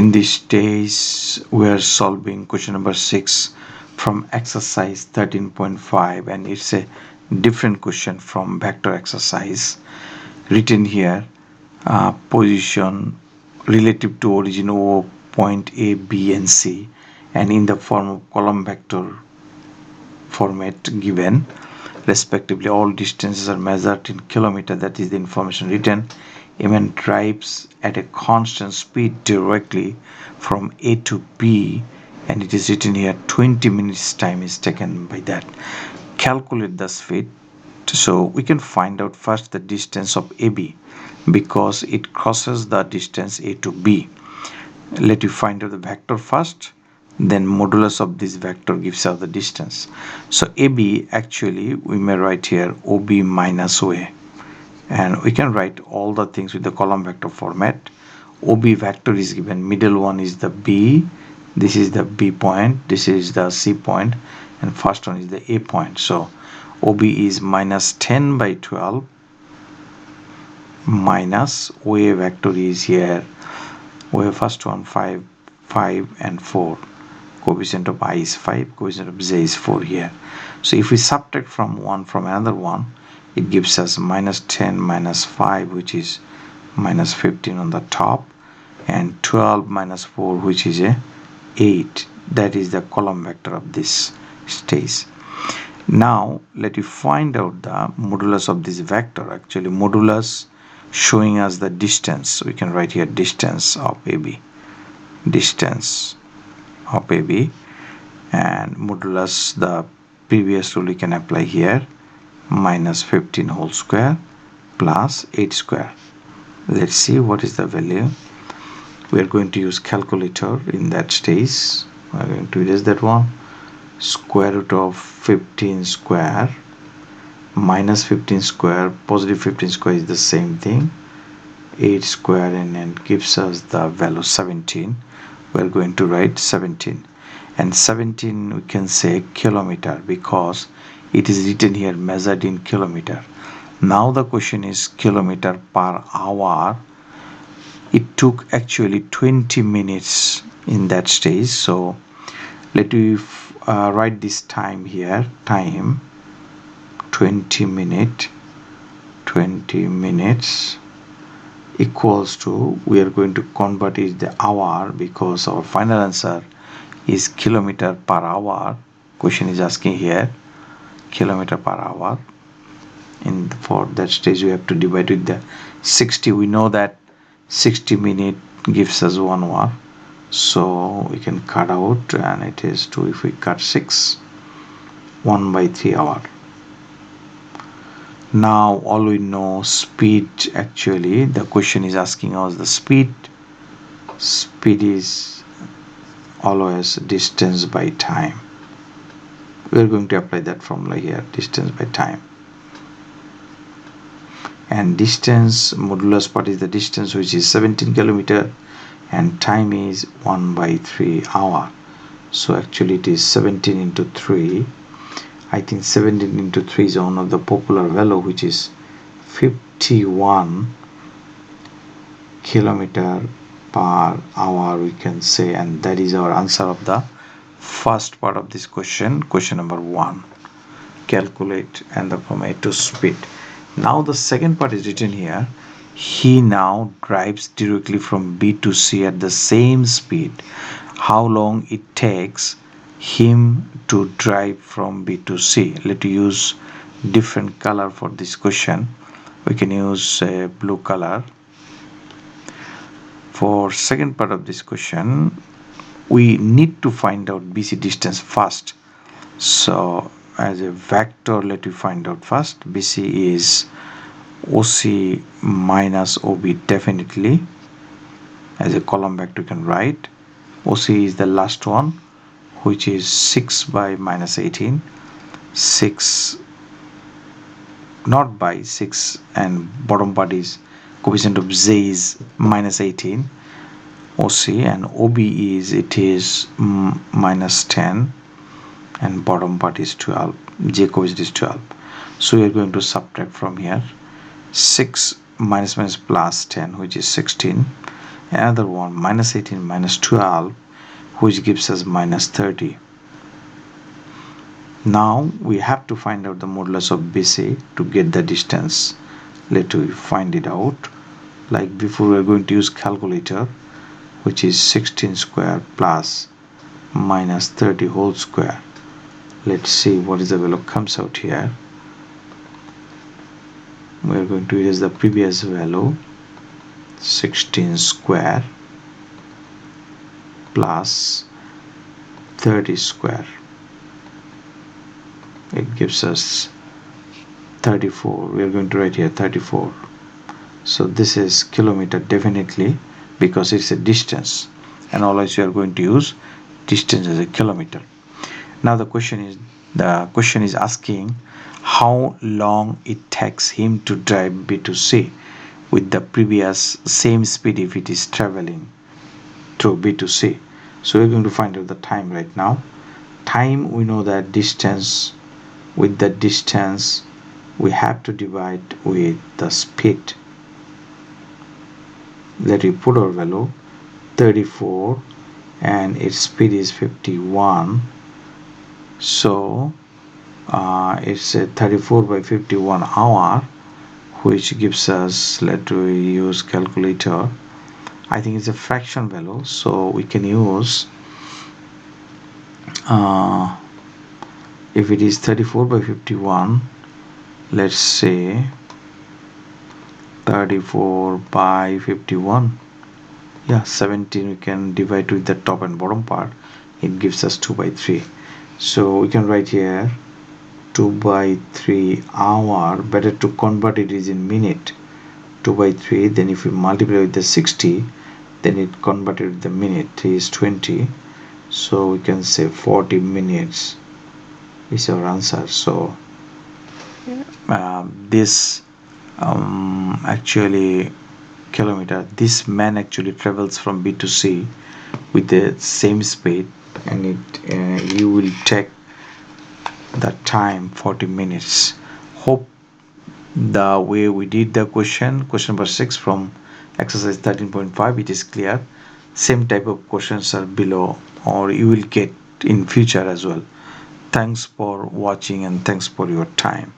In this stage, we are solving question number 6 from exercise 13.5, and it's a different question from vector exercise. Written here, position relative to origin O, point A, B, and C, and in the form of column vector format given. Respectively, all distances are measured in kilometer. That is the information written. A man drives at a constant speed directly from A to B, and it is written here 20 minutes time is taken by that. Calculate the speed. So we can find out first the distance of AB because it crosses the distance A to B. Let you find out the vector first, then modulus of this vector gives us the distance. So AB, actually we may write here OB minus OA, and we can write all the things with the column vector format. OB vector is given, middle one is the B, this is the B point, this is the C point, and first one is the A point. So OB is minus 10 by 12 minus OA vector is here, OA first one 5 and 4, coefficient of I is 5, coefficient of J is 4 here. So if we subtract from one from another one, it gives us minus 10 minus 5, which is minus 15 on the top, and 12 minus 4, which is a 8. That is the column vector of this stage. Now let you find out the modulus of this vector. Actually, modulus showing us the distance. We can write here distance of AB, distance of AB, and modulus, the previous rule we can apply here, minus 15 whole square plus 8 square. Let's see what is the value. We are going to use calculator in that stage. We are going to erase that one. Square root of 15 square minus 15 square, positive 15 square is the same thing, 8 square, and then gives us the value 17. We are going to write 17, and 17 we can say kilometer because it is written here measured in kilometer. Now the question is kilometer per hour. It took actually 20 minutes in that stage. So let me write this time here, time 20 minutes equals to, we are going to convert it the hour because our final answer is kilometer per hour. Question is asking here kilometer per hour. And for that stage we have to divide with the 60. We know that 60 minutes gives us 1 hour, so we can cut out, and it is 2. If we cut 6, 1 by 3 hour. Now all we know speed. Actually the question is asking us the speed. Speed is always distance by time. We are going to apply that formula here, distance by time. And distance, modulus part is the distance, which is 17 kilometer, and time is 1 by 3 hour. So actually it is 17 into 3. I think 17 into 3 is one of the popular value, which is 51 kilometer per hour we can say, and that is our answer of the first part of this question, question number 1. Calculate and the from A to speed. Now the second part is written here. He now drives directly from B to C at the same speed. How long it takes him to drive from B to C? Let's use different color for this question. We can use a blue color. For second part of this question, we need to find out BC distance first. So as a vector, let me find out first. BC is OC minus OB, definitely. As a column vector you can write. OC is the last one, which is 6 by minus 18. 6, not by 6, and bottom part is coefficient of J is minus 18. OC, and OB is, it is minus 10, and bottom part is 12. J coefficient is 12. So we are going to subtract from here 6 minus plus 10, which is 16. Another one, minus 18 minus 12, which gives us minus 30. Now we have to find out the modulus of BC to get the distance. Let us find it out. Like before, we are going to use calculator, which is 16 square plus minus 30 whole square. Let's see what is the value comes out here. We are going to use the previous value, 16 square plus 30 square. It gives us 34. We are going to write here 34. So this is kilometer definitely, because it's a distance, and always you are going to use distance as a kilometer. Now the question is asking how long it takes him to drive B to C with the previous same speed if it is traveling through B to C. So we're going to find out the time right now. Time, we know that distance, with the distance we have to divide with the speed. Let me put our value 34 and its speed is 51. So it's a 34 by 51 hour, which gives us, let me use calculator. I think it's a fraction value, so we can use if it is 34 by 51, let's say 34 by 51, yeah, 17. We can divide with the top and bottom part. It gives us 2 by 3. So we can write here 2 by 3 hour. Better to convert it is in minute. 2 by 3, then if we multiply with the 60, then it converted with the minute is 20. So we can say 40 minutes is our answer. So this actually kilometer, this man actually travels from B to C with the same speed, and it you will take the time 40 minutes. Hope the way we did the question number 6 from exercise 13.5, it is clear. Same type of questions are below, or you will get in future as well. Thanks for watching and thanks for your time.